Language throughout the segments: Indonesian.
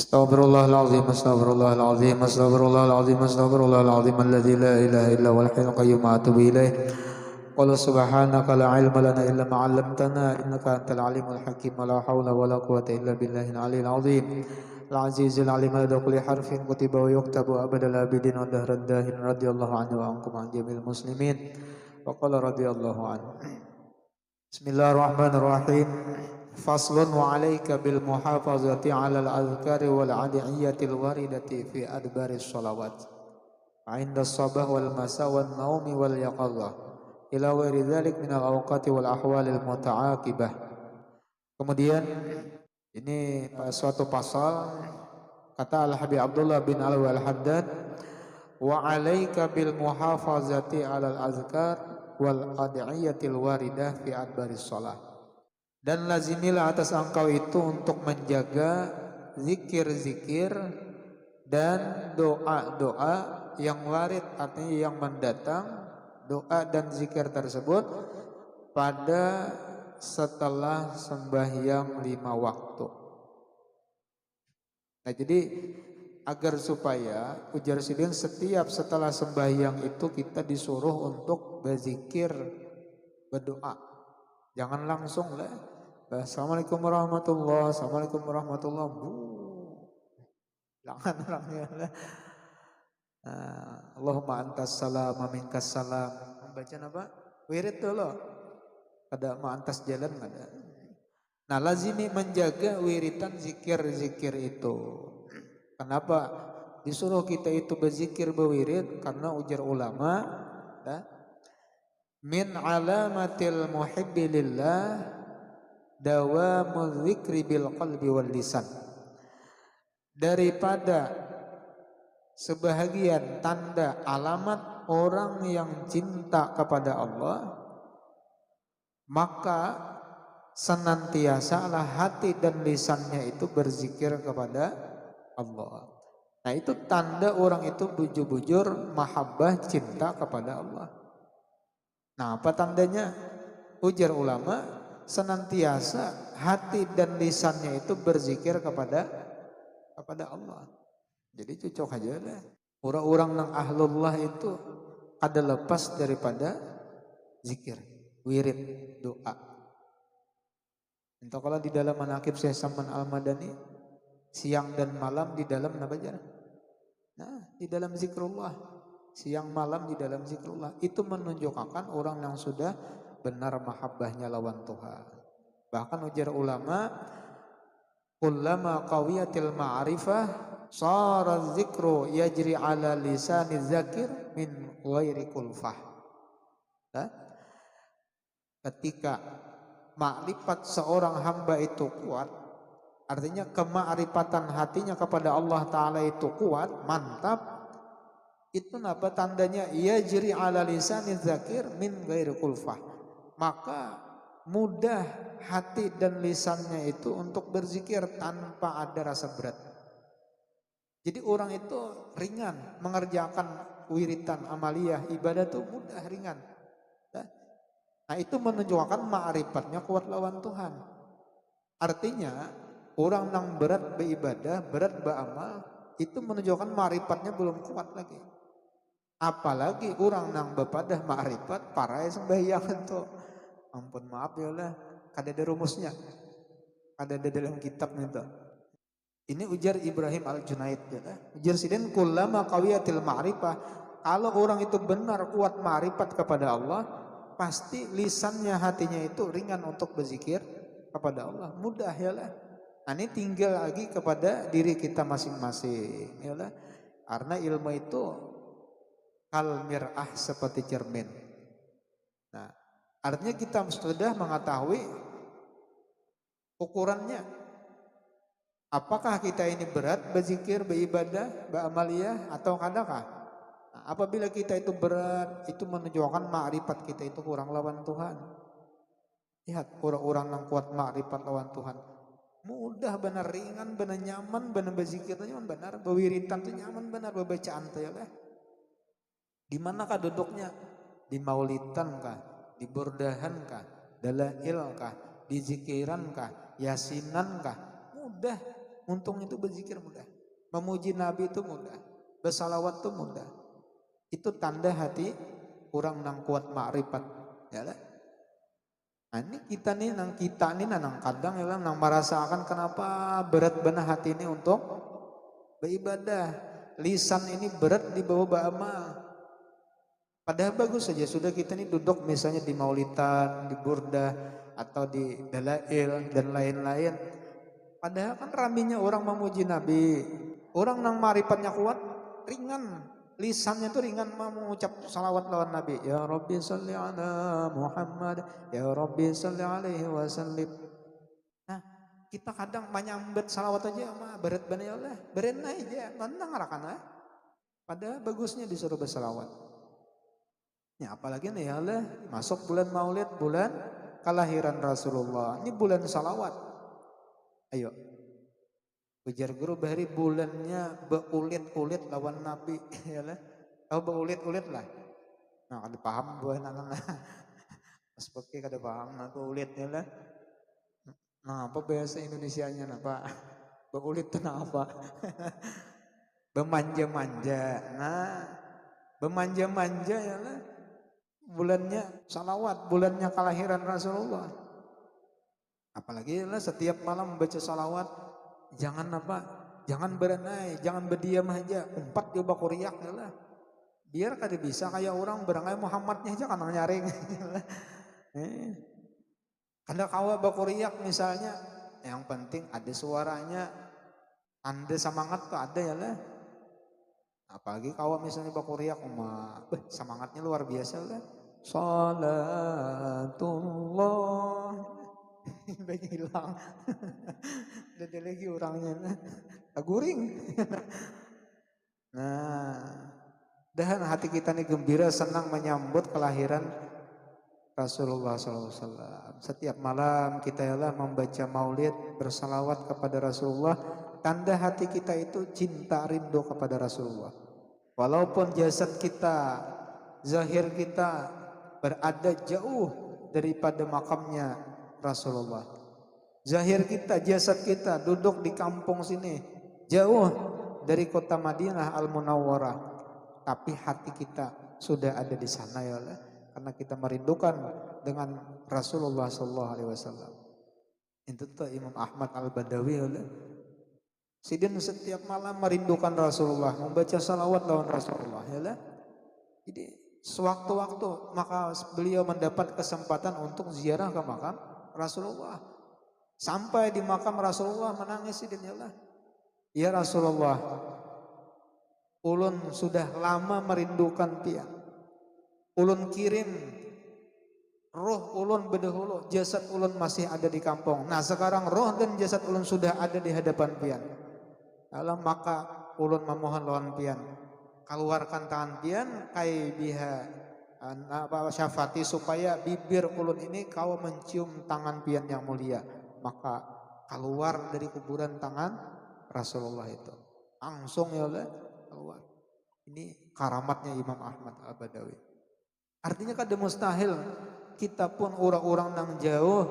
Astaghfirullahaladzim, astaghfirullahaladzim, astaghfirullahaladzim, astaghfirullahaladzim, alladzi la ilaha illa huwal hayyul qayyum wa atubu ilaih. Qul subhanaka la ilma lana illa ma 'allamtana innaka antal alimul hakim. La haula wala quwwata illa billahil aliyyil azim. Al-azizil alim ala kulli harfin kutiba wa yuktabu abadal abidin wa dahrad dahin radhiyallahu anhu wa ankum an jamil muslimin. Wa qala radhiyallahu anhu. Bismillahirrahmanirrahim. Faslun wa alaika bil muhafazati ala al-azkari wal adiyatil waridati fi adbaris sholawat inda sabah wal masa wal naumi wal yaqadha ila ghairi dhalik min al-awqati wal ahwalil muta'aqibah. Kemudian ini suatu pasal kata Al-Habib Abdullah bin Alwi Al-Haddad, wa alaika bil muhafazati ala al-azkar wal adiyatil waridah fi adbaris sholat. Dan lazimilah atas engkau itu untuk menjaga zikir-zikir dan doa-doa yang warid, artinya yang mendatang, doa dan zikir tersebut pada setelah sembahyang 5 waktu. Nah, jadi agar supaya ujar sidin setiap setelah sembahyang itu kita disuruh untuk berzikir, berdoa. Jangan langsung lah. Assalamualaikum warahmatullahi wabarakatuh. Assalamualaikum warahmatullahi wabarakatuh. Jangan orangnya lah. Allahumma antas salam wa minkas salam. Membaca apa? Wirid dulu. Ada ma'antas jalan ada. Nah, lazimi menjaga wiritan zikir-zikir itu. Kenapa disuruh kita itu berzikir berwirid? Karena ujar ulama, min alamatil muhibbi lillah dawamul dzikri bil qalbi wal lisan. Daripada sebahagian tanda alamat orang yang cinta kepada Allah, maka senantiasalah hati dan lisannya itu berzikir kepada Allah. Nah, itu tanda orang itu bujur-bujur mahabbah, cinta kepada Allah. Nah, apa tandanya? Ujar ulama, senantiasa hati dan lisannya itu berzikir kepada Allah. Jadi cocok aja lah. Orang-orang yang ahlullah itu ada lepas daripada zikir, wirid, doa. Entah kalau di dalam manaqib Syekh Saman Al-Madani, siang dan malam di dalam apa aja? Nah, di dalam zikrullah. Siang malam di dalam zikrullah. Itu menunjukkan orang yang sudah benar mahabbahnya lawan Tuhan. Bahkan ujar ulama, kullama qawiyatil ma'rifah sara dzikru yajri ala lisani zakir min ghairi kulfah. Ketika makrifat seorang hamba itu kuat, artinya kemakrifatan hatinya kepada Allah Ta'ala itu kuat, mantap, itu apa tandanya? Yajri ala lisani zakir min ghairi kulfah. Maka mudah hati dan lisannya itu untuk berzikir tanpa ada rasa berat. Jadi orang itu ringan mengerjakan wiritan, amaliyah, ibadah itu mudah, ringan. Nah, itu menunjukkan ma'rifatnya kuat lawan Tuhan. Artinya orang yang berat beribadah, berat beramal, itu menunjukkan ma'rifatnya belum kuat lagi. Apalagi orang yang bepadah ma'rifat parai sembahyang itu. Ampun maaf ya lah, kada ada rumusnya. Ada dalam kitab itu. Ini ujar Ibrahim Al-Junaid ya lah. Ujar sidin kullama qawiyatil ma'rifah. Kalau orang itu benar kuat ma'rifat kepada Allah, pasti lisannya, hatinya itu ringan untuk berzikir kepada Allah. Mudah ya lah. Nah, ini tinggal lagi kepada diri kita masing-masing ya lah. Karena ilmu itu kal mir'ah, seperti cermin. Nah, artinya kita sudah mengetahui ukurannya. Apakah kita ini berat berzikir, beribadah, beramaliyah atau kadakah? Nah, apabila kita itu berat, itu menunjukkan ma'rifat kita itu kurang lawan Tuhan. Lihat orang-orang yang kuat ma'rifat lawan Tuhan. Mudah benar, ringan benar, nyaman benar berzikir nyaman benar, berwiritan tuh nyaman benar, berbacaan tuh ya lah. Di manakah duduknya? Di maulidan kah? Di burdahan kah? Dalail kah? Di zikiran kah? Yasinan kah? Mudah. untung itu berzikir mudah. Memuji Nabi itu mudah. Bersalawat itu mudah. Itu tanda hati kurang nang kuat ma'rifat. Ya lah. Nah ini kita nih nang kadang ya nang merasakan kenapa berat benar hati ini untuk beribadah. Lisan ini berat di bawah ba'amal. Padahal bagus saja sudah kita nih duduk misalnya di maulidan, di burdah atau di dalail dan lain-lain. Padahal kan raminya orang memuji Nabi. Orang nang marifatnya kuat ringan. Lisannya tuh ringan mau mengucap salawat lawan Nabi. Ya Rabbi salli ala Muhammad. Ya Rabbi salli alaihi wasallim. Nah kita kadang menyambet salawat aja mah berat banget ya Allah. Berenai aja. Menang rakan. Padahal bagusnya disuruh bersalawat. Ya apalagi nih ya Allah. Masuk bulan maulid. Bulan kelahiran Rasulullah. Ini bulan salawat. Ayo. Ujar guru bahari bulannya beulit-ulit lawan Nabi. Ya lah. Tahu beulit-ulit lah. Nah kada paham buah anak. Mas pakai kada paham aku ulit ya lah. Nah apa bahasa Indonesianya apa? Beulit itu apa? Bemanja-manja. Nah bemanja-manja ya lah. Bulannya salawat, bulannya kelahiran Rasulullah. Apalagi lah setiap malam membaca salawat. Jangan apa? Jangan berenai, jangan berdiam aja. Umpat coba kuriak lah. Biar kada bisa kayak orang berenai Muhammadnya aja kan nyaring. Kada kawa bakuriak misalnya, yang penting ada suaranya, anda semangat tuh ada ya lah. Apalagi kawa misalnya bakuriak, semangatnya luar biasa lah. Salatullah. Baik hilang. Ada lagi orangnya. Aguring. Nah, dan hati kita ini gembira, senang menyambut kelahiran Rasulullah SAW. Setiap malam kita ialah membaca maulid, bersalawat kepada Rasulullah. Tanda hati kita itu cinta rindu kepada Rasulullah. Walaupun jasad kita, zahir kita berada jauh daripada makamnya Rasulullah. Zahir kita, jasad kita duduk di kampung sini, jauh dari kota Madinah Al-Munawwarah. Tapi hati kita sudah ada di sana ya Allah. Karena kita merindukan dengan Rasulullah SAW. Itu tuh Imam Ahmad Al-Badawi ya Allah. Sidin setiap malam merindukan Rasulullah, membaca salawat lawan Rasulullah ya Allah. Jadi sewaktu-waktu maka beliau mendapat kesempatan untuk ziarah ke makam Rasulullah. Sampai di makam Rasulullah menangis Sidin ya Allah. Ya Rasulullah, ulun sudah lama merindukan pian. Ulun kirim roh ulun bedahulu, jasad ulun masih ada di kampung. Nah sekarang roh dan jasad ulun sudah ada di hadapan pian. Alam maka ulun memohon lawan pian, keluarkan tangan pian kai biha syafati supaya bibir ulun ini kau mencium tangan pian yang mulia. Maka keluar dari kuburan tangan Rasulullah itu. Langsung ya Allah keluar. Ini karamatnya Imam Ahmad Al-Badawi. Artinya kada mustahil kita pun orang-orang yang jauh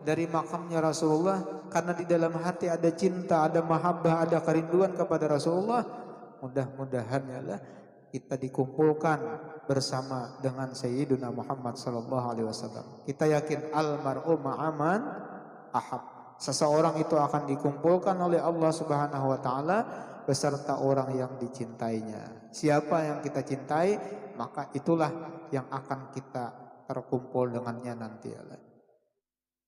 dari makamnya Rasulullah karena di dalam hati ada cinta, ada mahabbah, ada kerinduan kepada Rasulullah. Mudah-mudahan ya Allah kita dikumpulkan bersama dengan Sayyidina Muhammad sallallahu alaihi wasallam. Kita yakin almar'u ma'aman ahab. Seseorang itu akan dikumpulkan oleh Allah Subhanahu wa taala beserta orang yang dicintainya. Siapa yang kita cintai, maka itulah yang akan kita terkumpul dengannya nanti ya Allah.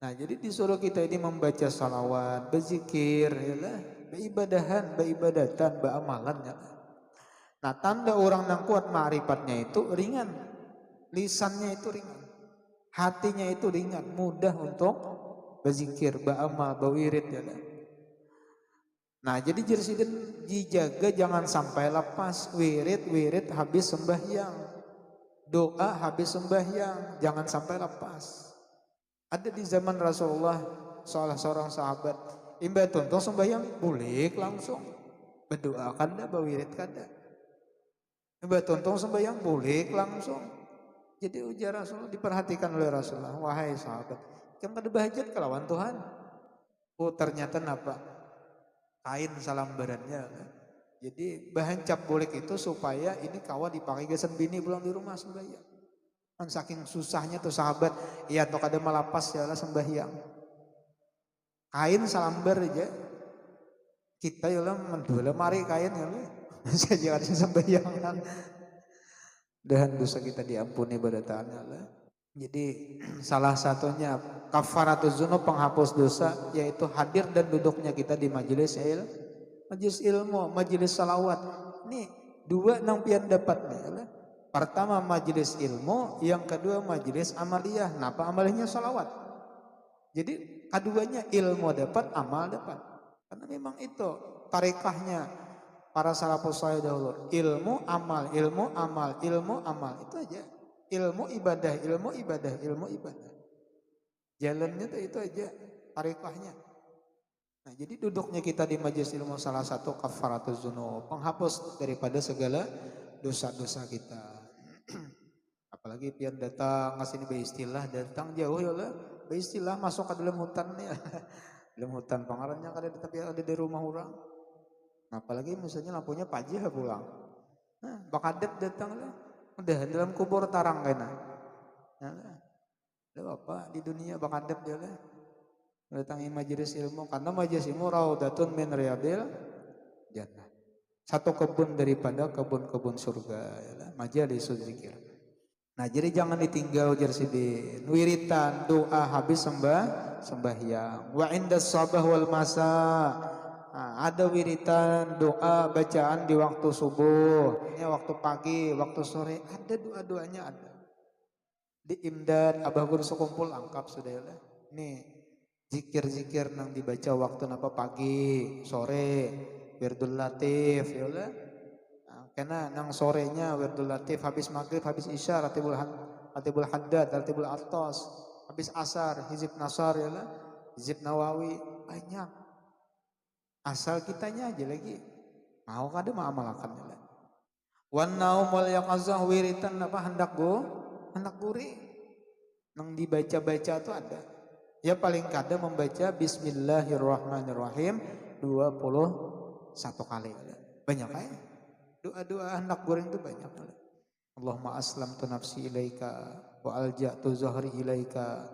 Nah jadi disuruh kita ini membaca salawat, berzikir ya Allah, beribadatan, beramalan ya Allah. Nah tanda orang yang kuat ma'rifatnya itu ringan. Lisannya itu ringan. Hatinya itu ringan, mudah untuk berzikir, beramal, berwirid ya Allah. Nah jadi jersidin dijaga jangan sampai lepas. Wirid habis sembahyang, doa habis sembahyang, jangan sampai lepas. Ada di zaman Rasulullah salah seorang sahabat imba tonton sembahyang boleh langsung berdoa kada berwirid kada. Imba tonton sembahyang boleh langsung. Jadi ujar Rasulullah diperhatikan oleh Rasulullah, wahai sahabat, jangan kada bahajat kelawan Tuhan. Oh ternyata apa? kain salambarannya. Jadi bahan cap bolek itu supaya ini kawa dipakai gesan bini pulang di rumah sembahyang. Kan saking susahnya tuh sahabat, iya atau kada malapas ya lah sembahyang. Kain salambar aja. Kita ya lah mendua mari kain ya lah. Saja harus sembahyang. Dan dosa kita diampuni pada ta'ala lah. Jadi salah satunya kafaratuz dzunub, penghapus dosa, yaitu hadir dan duduknya kita di majelis ilmu, majelis salawat. Ini dua nang pian dapatnya. Pertama majelis ilmu, yang kedua majelis amaliyah. Napa amaliyahnya salawat? Jadi keduanya ilmu dapat, amal dapat. Karena memang itu tarekahnya para salafus saleh dahulu. Ilmu, amal, ilmu, amal, ilmu, amal. Itu aja. Ilmu ibadah, ilmu ibadah, ilmu ibadah. Jalannya tuh itu aja tarekahnya. Nah, jadi duduknya kita di majelis ilmu salah satu kafaratuz dzunub, penghapus daripada segala dosa-dosa kita. Apalagi pian datang ngasih istilah, datang jauh ya lah, istilah masuk ke dalam hutan ya. Dalam hutan pangarannya kada tapi ada di rumah orang. Nah, apalagi misalnya lampunya pagi pulang. Nah, bakadep datang lah. Udah dalam kubur tarang kena. Nah, ada apa di dunia bakadep dia lah. Datangi majelis ilmu, karena majelis ilmu raudatun min riyadil jannah. Satu kebun daripada kebun-kebun surga ya, majelis zikir. Nah, jadi jangan ditinggal jersidin. Wiritan doa habis sembahyang. Wa indas sabah wal masa. Nah, ada wiritan doa bacaan di waktu subuh, ya waktu pagi, waktu sore, ada doa-doanya ada. Di imdad abah guru sekumpul angkap sudah ya. Nih zikir-zikir nang dibaca waktu napa pagi, sore, wirdul latif ya lah. Nah, karena nang sorenya wirdul latif, habis maghrib, habis isya ratibul haddad, ratibul atas, habis asar hizib nasar ya lah, hizib nawawi, banyak. Asal kitanya aja lagi mau kada mengamalkan ya lah. Wan naum wal yaqazah wiritan apa hendak guri nang dibaca-baca itu ada. Ya paling kada membaca Bismillahirrahmanirrahim 21 kali. Banyak ya. Doa-doa anak goreng itu banyak. Allahumma aslamtu nafsi ilaika wa alja'tu zahri ilaika.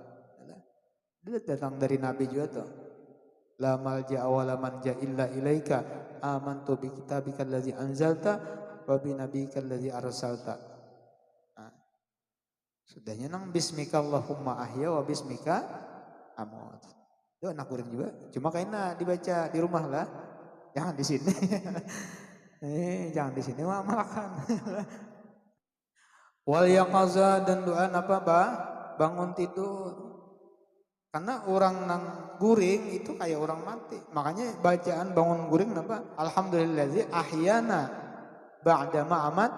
Dia datang dari Nabi juga tuh. La malja wa la manja illa ilaika. Amantu bi kitabika allazi anzalta wa bi nabiyyika allazi arsalta. Sudahnya nang bismika Allahumma ahya wa bismika amut. Itu anak goreng juga. Cuma kayaknya dibaca di rumah lah. Jangan di sini. Jangan di sini mah makan. Wal yaqaza dan doa apa bangun tidur. Karena orang nang guring itu kayak orang mati. Makanya bacaan bangun guring apa? Alhamdulillazi ahyana ba'da ma'amat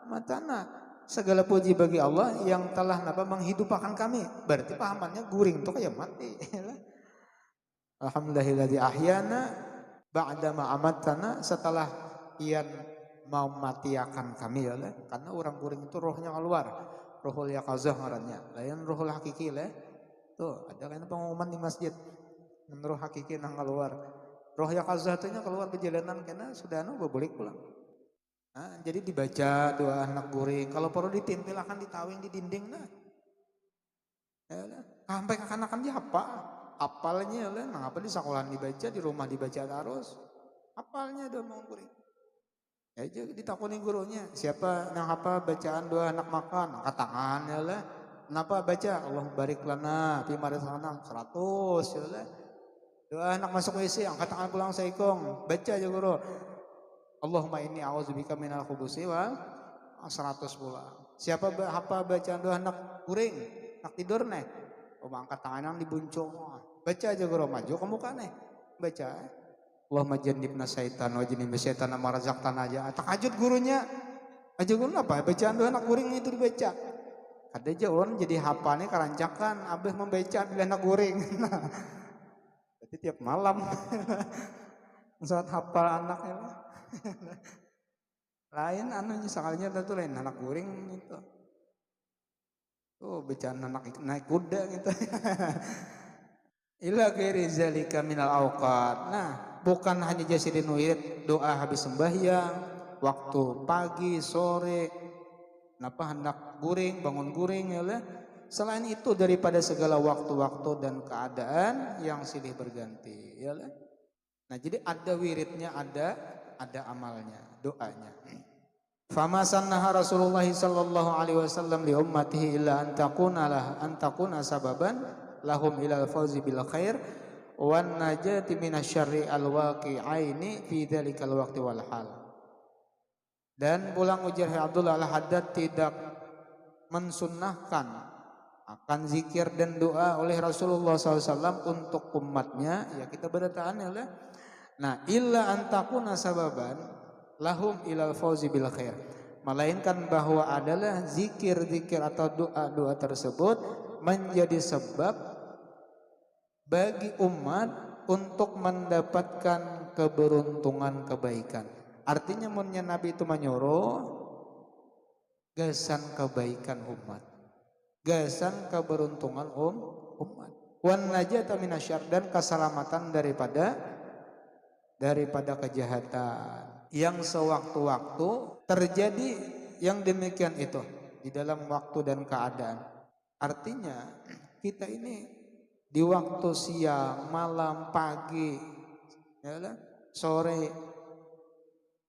matana. Segala puji bagi Allah yang telah menghidupkan kami. Berarti pahamannya guring itu kayak mati. Alhamdulillahi ahyana ba'da ma'amatana, setelah ian mau matiakan kami ya lah. Karena orang guring itu rohnya keluar. Rohul yaqazah ngarannya. Lain rohul hakiki lah. Tuh ada kan pengumuman di masjid. Roh hakiki nang keluar. Roh yaqazah itu keluar perjalanan karena sudah boleh pulang. Nah, jadi dibaca doa anak guring. Kalau perlu ditimpil akan ditawing di dinding nah. Ya, sampai kekanakan dia hafalnya lah. Nah, apa di sekolah dibaca, di rumah dibaca terus. Hafalnya doa mau guring. Ya aja ditakuni gurunya, siapa yang apa bacaan doa anak makan, angkat tangan ya lah. Kenapa baca? Allah barik lana fi marzaqna 100 ya lah. Doa anak masuk WC, angkat tangan pulang saikong. Baca aja guru. Allahumma inni a'udzubika minal khubusi wal 100 pula. Siapa apa bacaan doa anak guring, nak tidur nih. Oh, angkat tangan yang dibuncung. Baca aja guru, maju ke muka nih. Baca. Allahumma jannibna syaitan wa jannibna syaitan ma razaqtana aja. Tahajud gurunya. Aja guru apa? Bacaan doa anak guring itu dibaca. Ada aja orang jadi hafalnya kerancakan, abis membaca bila anak guring. Berarti tiap malam. Saat hafal anaknya. Lain anunya sekalinya tentu lain anak guring itu. Oh, bacaan anak naik kuda gitu. Ila ghairi zalika minal awqat. Nah, bukan hanya jasidin wirid doa habis sembahyang, waktu pagi, sore, napa hendak guring, bangun guring ya lah. Selain itu daripada segala waktu-waktu dan keadaan yang silih berganti ya lah. Nah, jadi ada wiridnya, ada amalnya, doanya. Fama sannaha Rasulullah sallallahu alaihi wasallam li ummatihi illa an takuna sababan lahum ilal fauzi bil khair wan najati minasyarri alwaqi'aini fi dzalikal waqti wal hal. Dan pulang ujar Abdullah Al-Haddad tidak mensunnahkan akan zikir dan doa oleh Rasulullah SAW untuk umatnya, ya kita berdataan ya lah. Nah, illa antakuna sababan lahum ilal fauzi bil khair, melainkan bahwa adalah zikir-zikir atau doa-doa tersebut menjadi sebab bagi umat untuk mendapatkan keberuntungan kebaikan. Artinya munnya Nabi itu menyuruh gasan kebaikan umat, gasan keberuntungan umat, wan najata minasyarr, dan keselamatan daripada kejahatan yang sewaktu-waktu terjadi yang demikian itu di dalam waktu dan keadaan. Artinya kita ini di waktu siang, malam, pagi, ya, sore,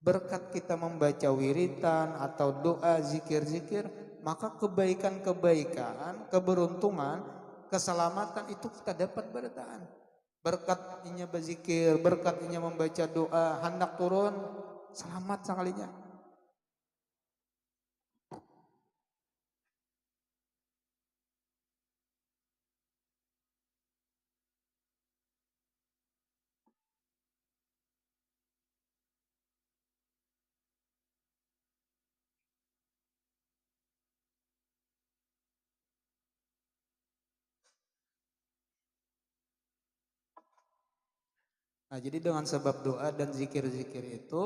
berkat kita membaca wiritan atau doa, zikir-zikir, maka kebaikan-kebaikan, keberuntungan, keselamatan itu kita dapat bertahan. Berkat inya berzikir, berkat inya membaca doa, hendak turun, selamat sekalinya. Nah, jadi dengan sebab doa dan zikir-zikir itu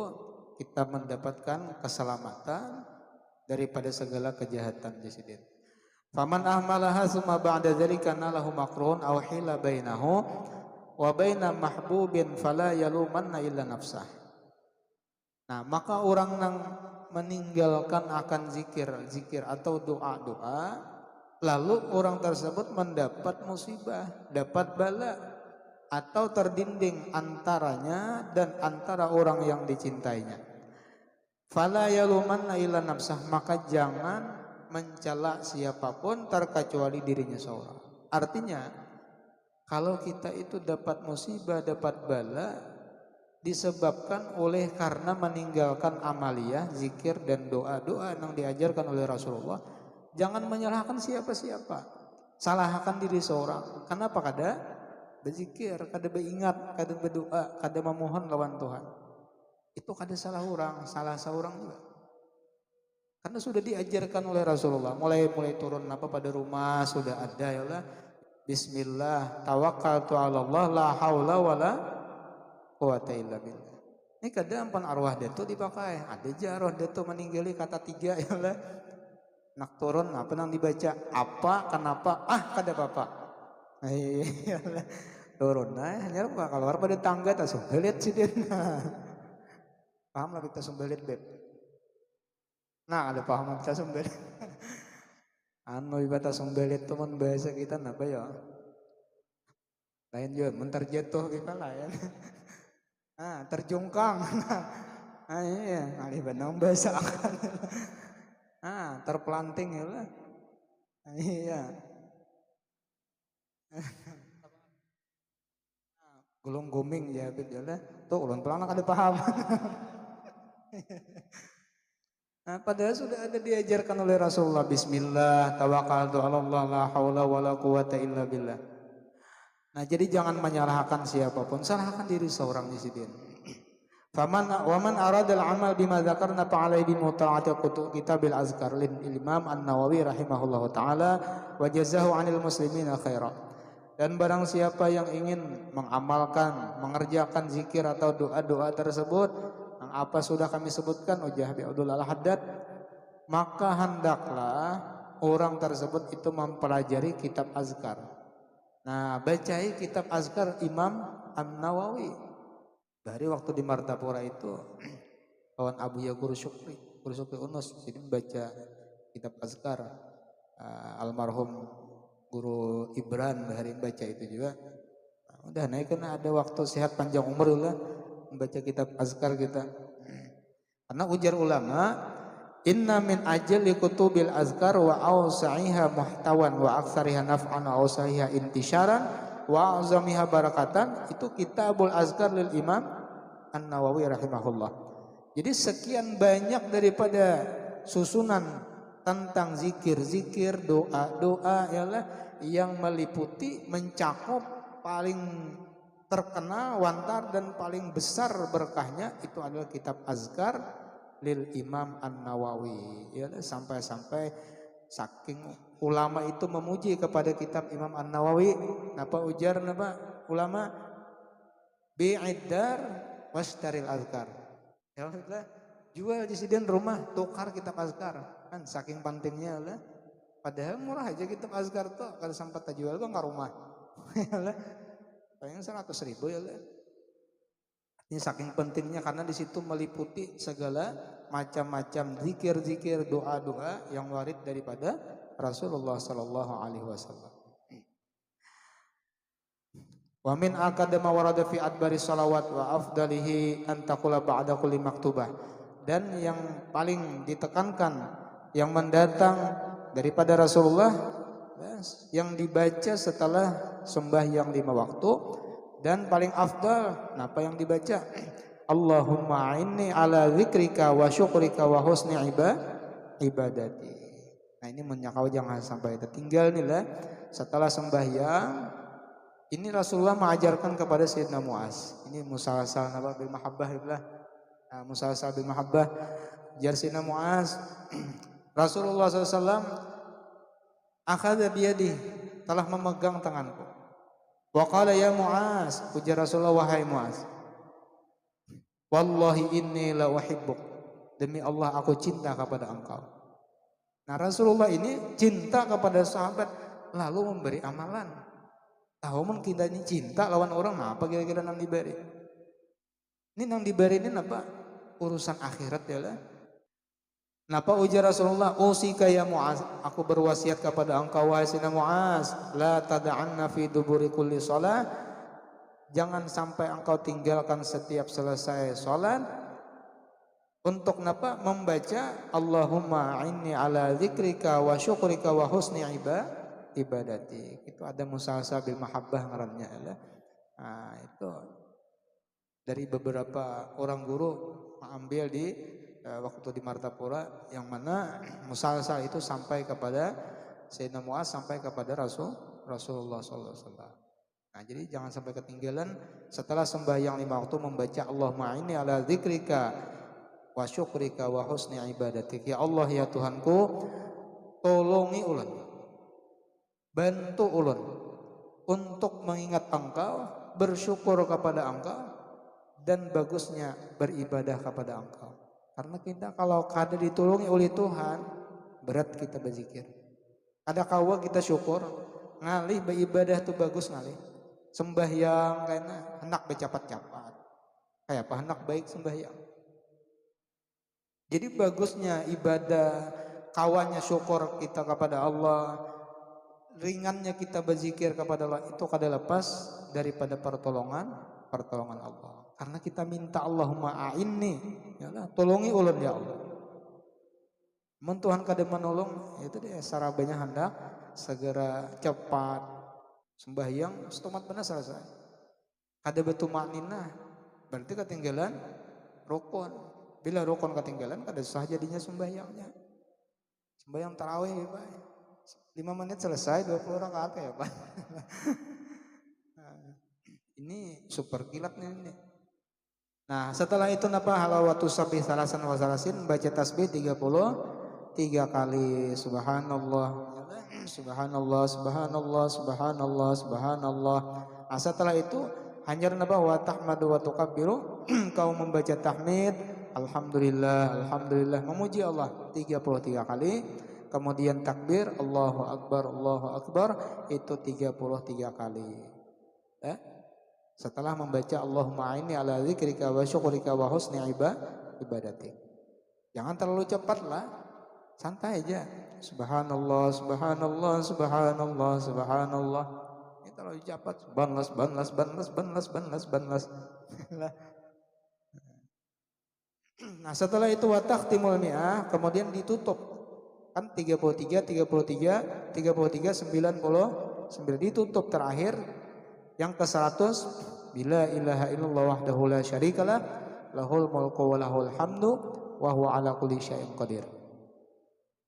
kita mendapatkan keselamatan daripada segala kejahatan jasidin. Faman ahmalaha summa ba'da dzalika nalahu makruhun aw hila bainahu wa baina mahbubin fala yalumanna illa nafsah. Nah, maka orang yang meninggalkan akan zikir atau doa-doa, lalu orang tersebut mendapat musibah, dapat bala, atau terdinding antaranya dan antara orang yang dicintainya. Fala yalumanna illa nafsah, maka jangan mencela siapapun terkecuali dirinya seorang. Artinya kalau kita itu dapat musibah, dapat bala disebabkan oleh karena meninggalkan amaliyah, zikir dan doa-doa yang diajarkan oleh Rasulullah, jangan menyalahkan siapa-siapa, salahkan diri seorang. Kenapa? Kada berzikir, kada beringat, kada berdoa, kada memohon lawan Tuhan. Itu kada salah orang, salah seorang juga. Karena sudah diajarkan oleh Rasulullah, mulai turun apa pada rumah sudah ada ya Allah. Bismillah, tawakkaltu 'ala Allah, la haula wala quwata illa billah. Ini kadang pan arwah detu dipakai. Ada jaroh detu meninggali kata 3 ya Allah. Nak turun apa nang dibaca? Apa, kenapa? Kada apa-apa. Iya, turun nah hanya keluar pada tangga tak sumbelit sih dia. Paham lah kita sumbelit beb. Nah ada paham kita sumbelit. Anu ibadah sumbelit teman bahasa kita apa ya? Lain juga mentar jatuh kita lain. Terjungkang. Iya, alih benang bahasa akan. Terpelanting ya lah. Iya. Gulung guming ya betul lah. Tuh ulun pelan kada paham. Nah, padahal sudah ada diajarkan oleh Rasulullah, bismillah, tawakkaltu 'ala Allah, la haula wala quwata illa billah. Nah, jadi jangan menyalahkan siapapun, salahkan diri seorang di sini. Faman wa man arada al-amal bima dzakarna fa alaihi bi muta'ati kitabil azkar lil Imam An-Nawawi rahimahullahu taala wa jazahu 'anil muslimina khairan. Dan barang siapa yang ingin mengamalkan, mengerjakan zikir atau doa-doa tersebut yang apa sudah kami sebutkan ujar Abdullah Al-Haddad, maka hendaklah orang tersebut itu mempelajari kitab azkar. Nah, bacai kitab azkar Imam An-Nawawi. Dari waktu di Martapura itu kawan Abu Ya Guru Syukri Unus, jadi baca kitab Azkar, almarhum Guru Ibran hari baca itu juga. Udah naik karena ada waktu sehat panjang umur lah membaca kitab Azkar kita. Karena ujar ulama, inna min ajli kutubil azkar wa awsa'iha muhtawan wa aktsariha naf'an wa awsa'iha intisyaran wa azamiha barakatan, itu kitabul azkar lil Imam An-Nawawi rahimahullah. Jadi sekian banyak daripada susunan tentang zikir-zikir, doa-doa yalah yang meliputi, mencakup, paling terkenal, wantar dan paling besar berkahnya itu adalah kitab Azkar lil Imam An-Nawawi. Ya, sampai-sampai saking ulama itu memuji kepada kitab Imam An-Nawawi, napa ujar napa ulama, bi'idar wastaril azkar. Ya, jual di sini rumah, tukar kitab Azkar. Kan saking pentingnya lah. Padahal murah aja kitab Azkar tuh, kalau sempat jual tuh nggak rumah. Paling 100.000 ya lah. Ini saking pentingnya karena di situ meliputi segala macam-macam zikir-zikir, doa-doa yang warid daripada Rasulullah sallallahu alaihi wasallam. Wa min akadama warada fi adbari salawat wa afdalihi an taqula ba'da kulli maktubah. Dan yang paling ditekankan yang mendatang daripada Rasulullah yang dibaca setelah sembahyang 5 waktu, dan paling afdal apa yang dibaca, Allahumma inni ala zikrika wa syukrika wa husni ibadati. Nah ini menyakau jangan sampai tertinggal nih lah. Setelah sembahyang ini Rasulullah mengajarkan kepada Sayyidina Mu'az. Ini musalsal napa bil mahabbah iblah. Nah, musalsal bil mahabbah. Jar Sayyidina Mu'az, Rasulullah SAW akhadha biyadi, telah memegang tanganku. Wa qala ya Mu'az, ujar Rasulullah, wahai Mu'az, wallahi inni la uhibbuk, demi Allah aku cinta kepada engkau. Nah Rasulullah ini cinta kepada sahabat lalu memberi amalan. Tahu mun kita ini cinta lawan orang, apa kira-kira nang diberi? Ini nang diberi ini apa? Urusan akhirat ya lah. Napa ujar Rasulullah, usika ya Mu'az, aku berwasiat kepada engkau wahai Sayyidina Mu'az, la tada'anna fi duburi kulli shalah, jangan sampai engkau tinggalkan setiap selesai salat untuk napa? Membaca Allahumma inni ala zikrika wa syukrika wa husni ibadati. Itu ada musalsal bil mahabbah ngarannya ya. Nah, itu dari beberapa orang guru mengambil di waktu di Martapura, yang mana musalsal itu sampai kepada Sayyidina Mu'az, sampai kepada Rasulullah SAW. Nah jadi jangan sampai ketinggalan setelah sembahyang 5 waktu membaca Allahumma inni ala zikrika wa syukrika wa husni ibadatik. Ya Allah ya Tuhanku, tolongi ulun, bantu ulun untuk mengingat engkau, bersyukur kepada engkau, dan bagusnya beribadah kepada engkau. Karena kita kalau kada ditolongi oleh Tuhan, berat kita berzikir. Ada kawa kita syukur, ngalih beribadah tuh bagus ngalih. Sembahyang karena hendak bercapat-capat. Kayak apa hendak baik sembahyang. Jadi bagusnya ibadah, kawannya syukur kita kepada Allah, ringannya kita berzikir kepada Allah, itu kada lepas daripada pertolongan Allah. Karena kita minta Allahumma a'inni, ya Allah, tolongi ulun ya Allah. Mun Tuhan kada menolong, itu dia sarabanya hendak segera cepat sembahyang setomat benar selesai. Kada betul maknina, berarti ketinggalan rukun. Bila rukun ketinggalan, kada sah jadinya sembahyangnya. Sembahyang tarawih ya Pak, 5 menit selesai, 20 rakaat ya Pak. Ini super kilat nih ini. Nah setelah itu napa halawatu sabih salasan wa salasin, baca tasbih 33 kali. Subhanallah, subhanallah, subhanallah, subhanallah, subhanallah. Nah setelah itu hanyar napa wa tahmadu wa tukabbiru, kau membaca tahmid alhamdulillah, alhamdulillah, memuji Allah 33 kali. Kemudian takbir Allahu Akbar, itu 33 kali. setelah membaca Allahumma a'inni ala dzikrika wa syukrika wa husni ibadatik. Jangan terlalu cepat lah, santai aja. Subhanallah, subhanallah, subhanallah, subhanallah. Ini terlalu cepat. Banlas, banlas, banlas, banlas, banlas, banlas. Nah setelah itu wa takhtimul mi'ah, kemudian ditutup. Kan 33, 33, 33, 99 ditutup terakhir. Yang ke-100, bila ilaha illallah wahdahu la syarikalah, lahul mulku wa lahul hamdu wa huwa ala kulli syai'in qadir.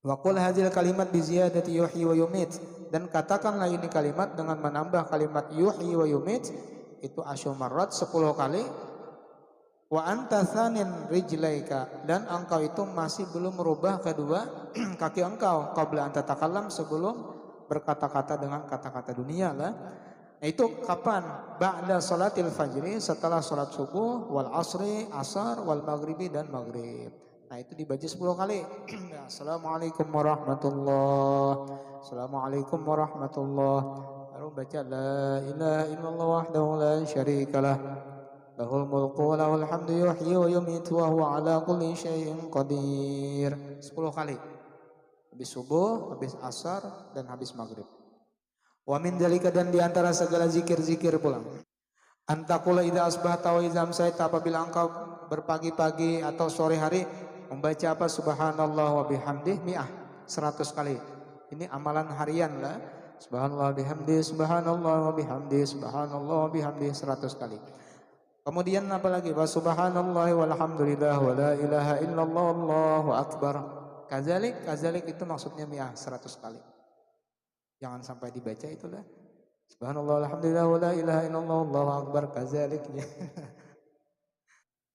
Wa qul hadzal kalimat bi ziyadati yuhyi wa yumit, dan katakanlah ini kalimat dengan menambah kalimat yuhyi wa yumit itu asyul marrat 10 kali. Wa anta tsanin rijlaika, dan engkau itu masih belum merubah kedua kaki engkau qabla anta takallam, sebelum berkata-kata dengan kata-kata dunia lah. Nah itu kapan? Ba'da salatil fajri, setelah salat subuh, wal asri, asar, wal maghribi, dan maghrib. Nah itu dibaca 10 kali. Assalamualaikum warahmatullahi, assalamualaikum warahmatullahi. Baru baca la ilaha illallah wahdahu la syarikalah, lahul mulku wa lahul hamdu yuhyi wa yumiitu wa huwa ala kulli syai'in qadir. 10 kali. Habis subuh, habis asar, dan habis maghrib. Wa min dzalika, dan diantara segala zikir-zikir pula, antakula idza asbahta wa idza amsayta, apabila engkau berpagi-pagi atau sore hari membaca apa? Subhanallah wa bihamdih mi'ah, 100 kali. Ini amalan harian lah. Subhanallah bihamdi, subhanallah wa bihamdi, subhanallah wa bihamdi, 100 kali. Kemudian apa lagi? Wa subhanallah walhamdulillah wa la ilaha illallah wallahu akbar. Kazalik itu maksudnya mi'ah, 100 kali. Jangan sampai dibaca itulah. Subhanallah alhamdulillah wa la ilaha illallah wallahu akbar, kazalik.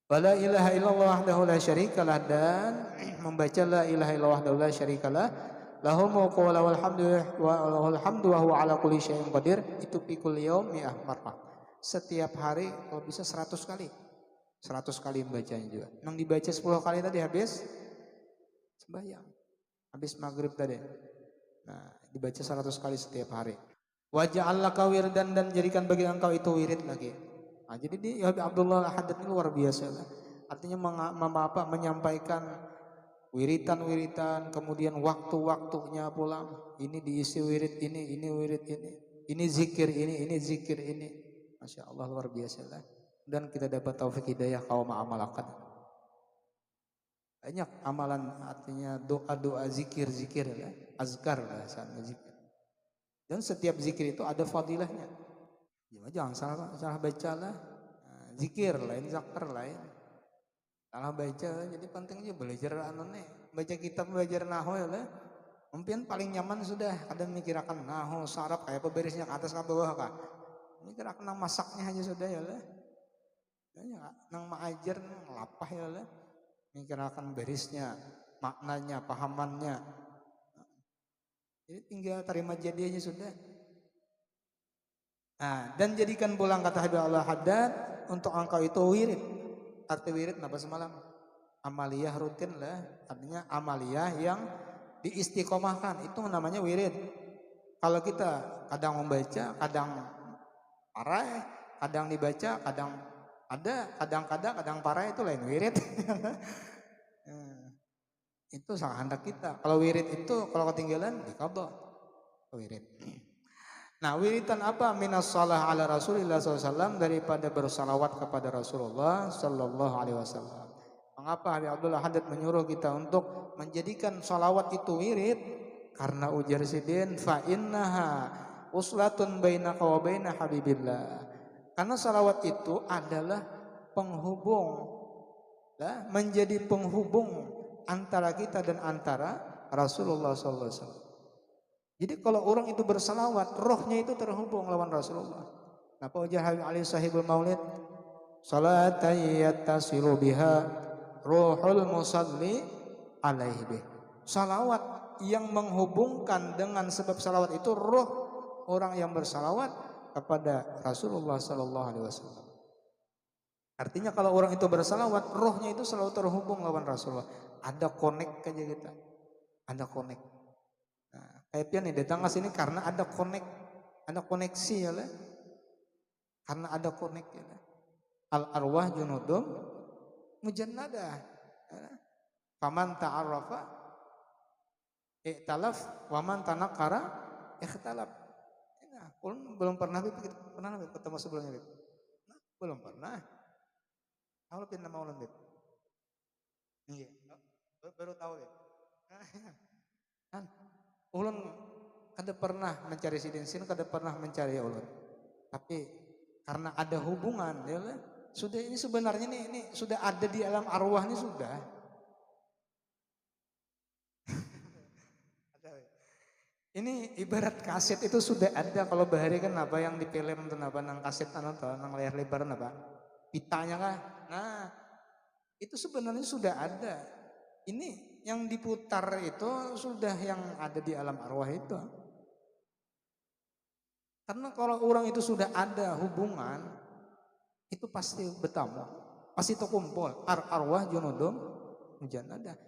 Wa la ilaha illallah wahdahu la syarikalah, dan membaca la ilaha illallah wahdahu la syarikalah, lahul mulku wa lahul hamdu wa huwa ala kulli syai'in qadir, itu pikul yaum mi'ah marrah. Setiap hari kalau bisa 100 kali. 100 kali membacanya juga. Yang dibaca 10 kali tadi habis sembahyang. Habis maghrib tadi. Nah, dibaca 100 kali setiap hari. Wa ja'alaka wirdan, dan jadikan bagi engkau itu wirid lagi. Nah, jadi di Abdullah Al-Haddad ini luar biasa lah. Artinya menyampaikan wiritan-wiritan, kemudian waktu-waktunya pulang. Ini diisi wirid ini wirid ini. Ini zikir ini zikir ini. Masya Allah luar biasa lah. Dan kita dapat taufik hidayah kaum amalakan. Banyak amalan, artinya doa-doa, zikir-zikir lah, azkar lah, zikir. Dan setiap zikir itu ada fadilahnya. Jangan salah baca lah. Nah, zikir lain, zakar lain. Salah baca, jadi pentingnya belajar baca kitab, belajar nahwu ya lah. Mungkin paling nyaman sudah kadang mikirakan nahwu, saraf kayak beberesnya ke atas ke bawah kah. Mikirakan nang masaknya aja sudah ya lah. Nang maajar ngelapah ya lah. Mikirakan berisnya, maknanya, pahamannya. Jadi tinggal terima jadi aja sudah. Nah, dan jadikan pulang, kata Habib Allah Haddad, untuk engkau itu wirid. Arti wirid apa semalam? Amaliyah rutin lah. Artinya amaliyah yang diistiqomahkan, itu namanya wirid. Kalau kita kadang membaca, kadang parai, kadang dibaca, kadang ada, kadang parai, itu lain wirid. Itu sangat hendak kita. Kalau wirid itu kalau ketinggalan diqadha wirid. Nah, wiridan apa? Minas shalah ala Rasulillah SAW, daripada bersalawat kepada Rasulullah sallallahu alaihi wasallam. Mengapa Habib Abdullah Haddad menyuruh kita untuk menjadikan salawat itu wirid? Karena ujar sidin fa innaha uslatun bainaka wa baina habibillah. Karena salawat itu adalah penghubung, menjadi penghubung antara kita dan antara Rasulullah sallallahu alaihi wasallam. Jadi kalau orang itu bersalawat, rohnya itu terhubung lawan Rasulullah. Napa ujar Habib Ali Sahibul Maulid? Salatan yattasilu biha ruhul musalli alaihi bih. Salawat yang menghubungkan, dengan sebab salawat itu roh orang yang bersalawat kepada Rasulullah sallallahu alaihi wasallam. Artinya kalau orang itu bersalawat, rohnya itu selalu terhubung lawan Rasulullah. Ada connect aja kita. Ada connect. Nah, kayak pian nih datang ke sini karena ada connect, ada koneksi ya lah. karena ada konek ya. Al arwah junudum mujannadah. Faman ta'arrafa i'talaf wa man tanaqqara ikhtalaf. Nah, belum pernah pernah ketemu sebelumnya Bib? Nah, belum pernah. Kalau pindah mau Bib. Iya, baru tahu Bib. Kan ulun kada pernah mencari sidin sin, kada pernah mencari ulun. Tapi karena ada hubungan ya lah. Sudah ini sebenarnya ini sudah ada di alam arwah ini sudah. Ini ibarat kaset itu sudah ada. Kalau bahari kan apa yang di film itu apa nang kaset atau nang layar lebar apa pitanya kah? Nah itu sebenarnya sudah ada. Ini yang diputar itu sudah yang ada di alam arwah itu. Karena kalau orang itu sudah ada hubungan, itu pasti bertemu, pasti terkumpul. Arwah junudum mujannadah.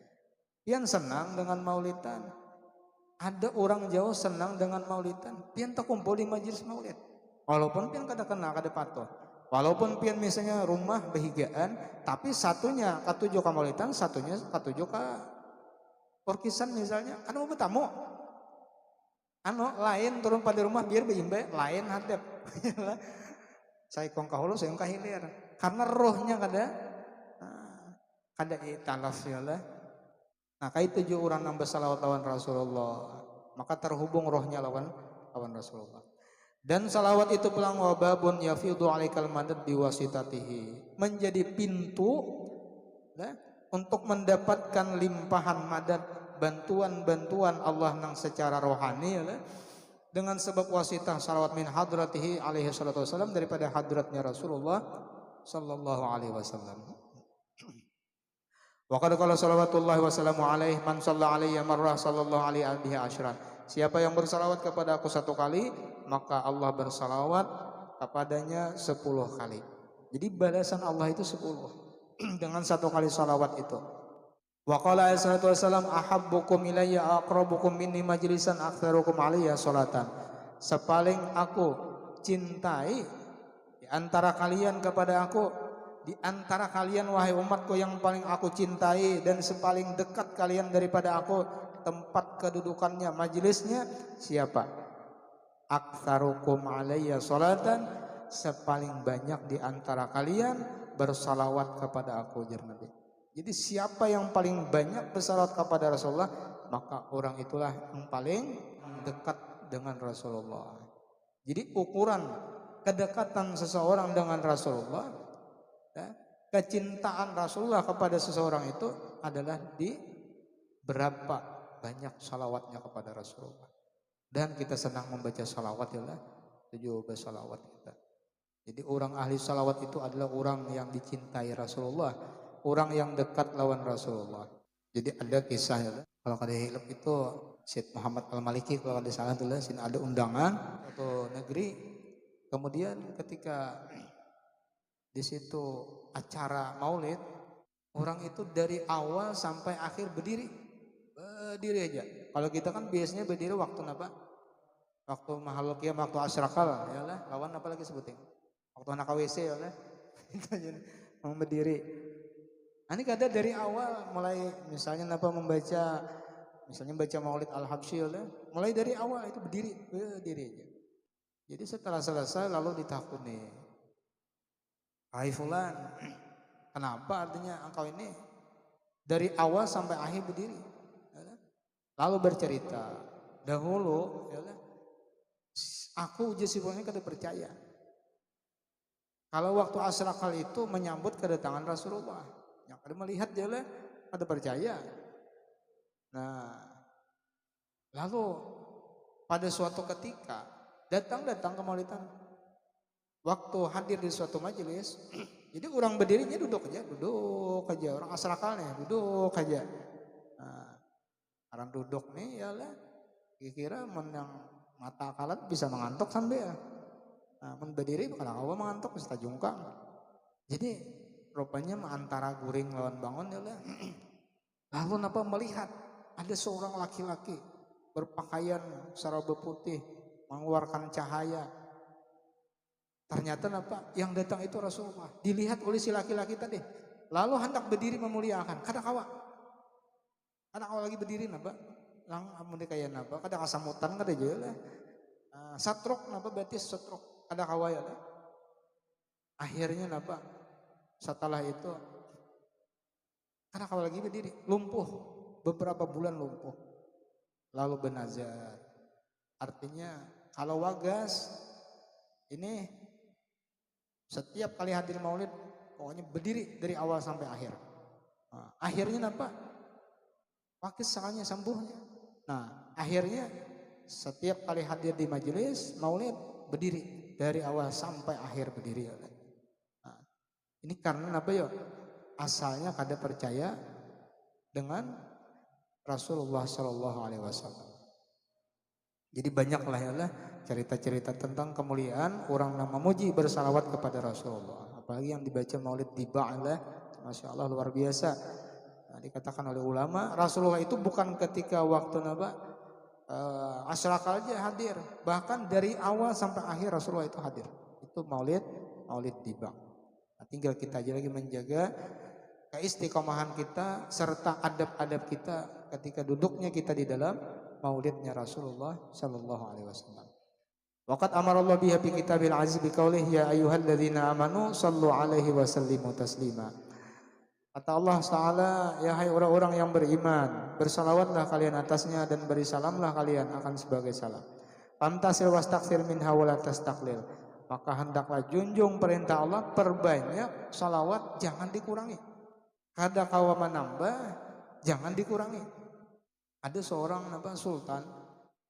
Pian senang dengan maulidan. Ada orang jauh senang dengan maulidan. Pian terkumpul di majelis maulid. Walaupun pian kada kenal, kada patuh. Walaupun pian misalnya rumah bahigaan, tapi satunya katujuh ka maulidan, satunya katujuh ka porkisan misalnya. Kan mau bertamu. Lain turun pada rumah biar beimbe, lain hadap. Saya kong kahulu, saya kong kahilir. Karena rohnya kada italaf ya lah. Nah, kayak tujuh orang nambah salawat lawan Rasulullah, maka terhubung rohnya lawan Rasulullah. Dan salawat itu pulang wababun yafidu alaikal madad biwasitatihi, menjadi pintu untuk mendapatkan limpahan madad, bantuan-bantuan Allah nang secara rohani ya, dengan sebab wasitah salawat min hadratihi alaihi salatu wasallam, daripada hadratnya Rasulullah sallallahu alaihi wasallam. Wa qad qala salawatullahi wasallamu alaihi man shalla alayya marrah sallallahu alaihi asyran. Siapa yang bersalawat kepada aku satu kali, maka Allah bersalawat kepadanya 10 kali. Jadi balasan Allah itu 10 dengan satu kali salawat itu. Wa qala alaihi salatu wasallam ahabbukum ilayya aqrabukum minni majlisan aktsarukum alayya salatan. Sepaling aku cintai di antara kalian kepada aku, di antara kalian wahai umatku yang paling aku cintai dan sepaling dekat kalian daripada aku, tempat kedudukannya, majelisnya siapa? Aktsarukum alayya salatan, sepaling banyak di antara kalian bersalawat kepada aku, jar Nabi. Jadi siapa yang paling banyak bersalawat kepada Rasulullah, maka orang itulah yang paling dekat dengan Rasulullah. Jadi ukuran kedekatan seseorang dengan Rasulullah, kecintaan Rasulullah kepada seseorang itu adalah di berapa banyak salawatnya kepada Rasulullah. Dan kita senang membaca salawat ya lah, 17 salawat kita. Jadi orang ahli salawat itu adalah orang yang dicintai Rasulullah, orang yang dekat lawan Rasulullah. Jadi ada kisah ya, kalau kada hilap itu Syed Muhammad Al-Maliki, kalau kada salah tuh sini ada undangan atau negeri, kemudian ketika di situ acara maulid, orang itu dari awal sampai akhir berdiri aja. Kalau kita kan biasanya berdiri waktu apa? Waktu mahal qiyam, waktu asyrakal ya lah, lawan apa lagi sebutin? Waktu anak WC ya lah. Mau berdiri. Ini kada dari awal mulai misalnya apa membaca, misalnya baca Maulid Al-Habsyi ya lah, mulai dari awal itu berdiri aja. Jadi setelah selesai lalu ditakuni, hai fulan, kenapa artinya engkau ini dari awal sampai akhir berdiri? Lalu bercerita, dahulu aku jasibulnya kada percaya. Kalau waktu asrakal itu menyambut kedatangan Rasulullah, yang kada melihat dia kada percaya. Nah, lalu pada suatu ketika datang ke maulidan, waktu hadir di suatu majelis, jadi orang berdirinya duduk aja, orang asrakalnya duduk aja. Nah, orang duduk nih ya lah, kira-kira menang mata akalat bisa mengantuk sampai ya. Nah, berdiri kalau awal mengantuk bisa jungkang. Jadi rupanya antara guring lawan bangun ya lah. Lalu napa melihat ada seorang laki-laki berpakaian serba putih, mengeluarkan cahaya. Ternyata apa? Yang datang itu Rasulullah. Dilihat oleh si laki-laki tadi. Lalu hendak berdiri memuliakan. Kada kawa. Kada kawa lagi berdiri napa? Lang amun kaya napa? Kada kasamutan kada je lah. Satrok napa betis satrok. Kada kawa ya lah. Akhirnya napa? Setelah itu kada kawa lagi berdiri. Lumpuh. Beberapa bulan lumpuh. Lalu benazar. Artinya kalau wagas ini setiap kali hadir maulid pokoknya berdiri dari awal sampai akhir. Nah, akhirnya apa? Wakis sakalnya sembuhnya. Nah, akhirnya setiap kali hadir di majelis maulid berdiri dari awal sampai akhir berdiri. Nah, ini karena apa ya? Asalnya kada percaya dengan Rasulullah Shallallahu Alaihi Wasallam. Jadi banyaklah ya lah cerita-cerita tentang kemuliaan orang nama muji bersalawat kepada Rasulullah. Apalagi yang dibaca maulid tiba Allah, masya Allah luar biasa. Nah, dikatakan oleh ulama Rasulullah itu bukan ketika waktu naba asrakal aja hadir, bahkan dari awal sampai akhir Rasulullah itu hadir. Itu maulid tiba. Nah, tinggal kita aja lagi menjaga keistiqomahan kita serta adab-adab kita ketika duduknya kita di dalam maulidnya Rasulullah sallallahu alaihi wasallam. Waqad amara Allah biha fi kitabil aziz bi qoulihi ya ayyuhalladzina amanu sallu alaihi wa sallimu taslima. Kata Allah Taala, ya hai orang-orang yang beriman, bersalawatlah kalian atasnya dan beri salamlah kalian akan sebagai salam. Famtasil wastaghfir minha wa la tastaqlil. Maka hendaklah junjung perintah Allah, perbanyak salawat, jangan dikurangi. Kada kawa menambah, jangan dikurangi. Ada seorang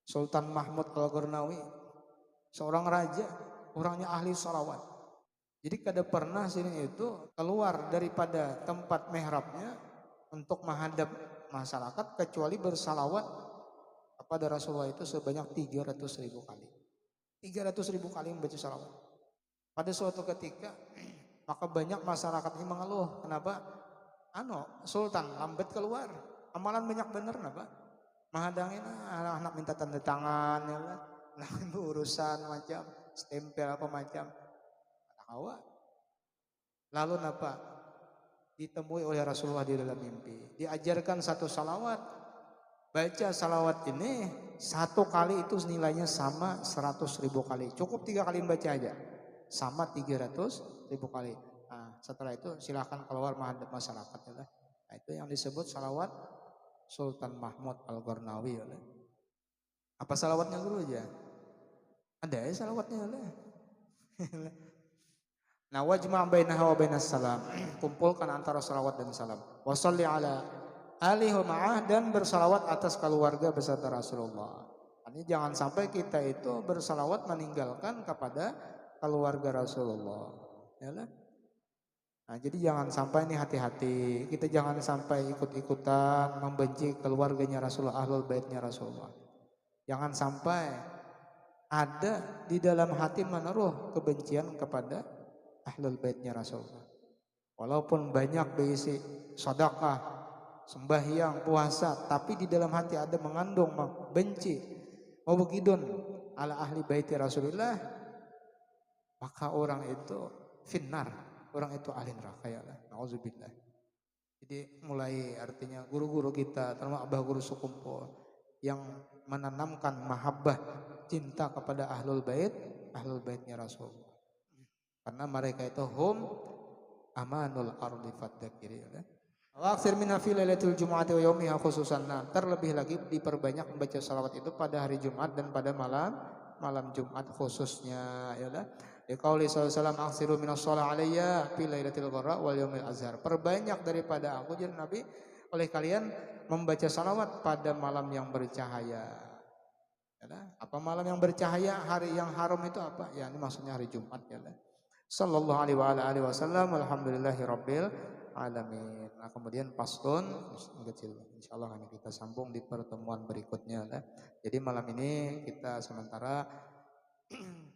Sultan Mahmud Al-Gharnawi, seorang raja, orangnya ahli salawat. Jadi kada pernah sini itu keluar daripada tempat mihrabnya untuk menghadap masyarakat kecuali bersalawat kepada Rasulullah itu sebanyak 300.000 kali. 300.000 kali membaca salawat. Pada suatu ketika maka banyak masyarakat ini mengeluh, kenapa? Sultan lambat keluar, amalan banyak bener kenapa? Menghadangin anak minta tanda tangan ya lah, urusan macam stempel apa macam. Anak lalu napa? Ditemui oleh Rasulullah di dalam mimpi. Diajarkan satu salawat. Baca salawat ini satu kali itu nilainya sama 100.000 kali. Cukup 3 kali baca aja. Sama 300.000 kali. Nah, setelah itu silahkan keluar menghadap masyarakat ya. Nah, itu yang disebut salawat Sultan Mahmud Al-Gharnawi ya. Apa salawatnya dulu aja? Ada ya salawatnya ya. Nah, wajma' bainaha wa bainas salam. Kumpulkan antara salawat dan salam. Wa shalli ala alihi ma'ah dan bersalawat atas keluarga beserta Rasulullah. Ini jangan sampai kita itu bersalawat meninggalkan kepada keluarga Rasulullah. Ya lah. Nah, jadi jangan sampai ini hati-hati. Kita jangan sampai ikut-ikutan membenci keluarganya Rasulullah, ahlul baitnya Rasulullah. Jangan sampai ada di dalam hati menaruh kebencian kepada ahlul baitnya Rasulullah. Walaupun banyak berisi sedekah, sembahyang, puasa, tapi di dalam hati ada mengandung benci, mubghidun ala ahli baiti Rasulullah, maka orang itu finnar. Orang itu ahli neraka ya Allah. Nauzubillah. Jadi mulai artinya guru-guru kita, termasuk abah guru Sukumpul yang menanamkan mahabbah cinta kepada ahlul baitnya Rasulullah. Karena mereka itu hum amanul ardi fadzakiri ya. Wa aksir minha fi lailatul jumu'ati wa yaumiha khususan. Terlebih lagi diperbanyak membaca salawat itu pada hari Jumat dan pada malam Jumat khususnya ya lah. Ya qauli sallallahu alaihi wasallam aksiru minas shalah alayya fi lailatul gharra wal yaumil azhar. Perbanyak daripada aku jadi Nabi oleh kalian membaca salawat pada malam yang bercahaya. Ya lah. Apa malam yang bercahaya? Hari yang haram itu apa? Ya ini maksudnya hari Jumat ya lah. Sallallahu alaihi wa alihi wasallam alhamdulillahirabbil alamin. Nah, kemudian pastun kecil. Insyaallah nanti kita sambung di pertemuan berikutnya lah. Jadi malam ini kita sementara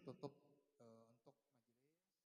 tutup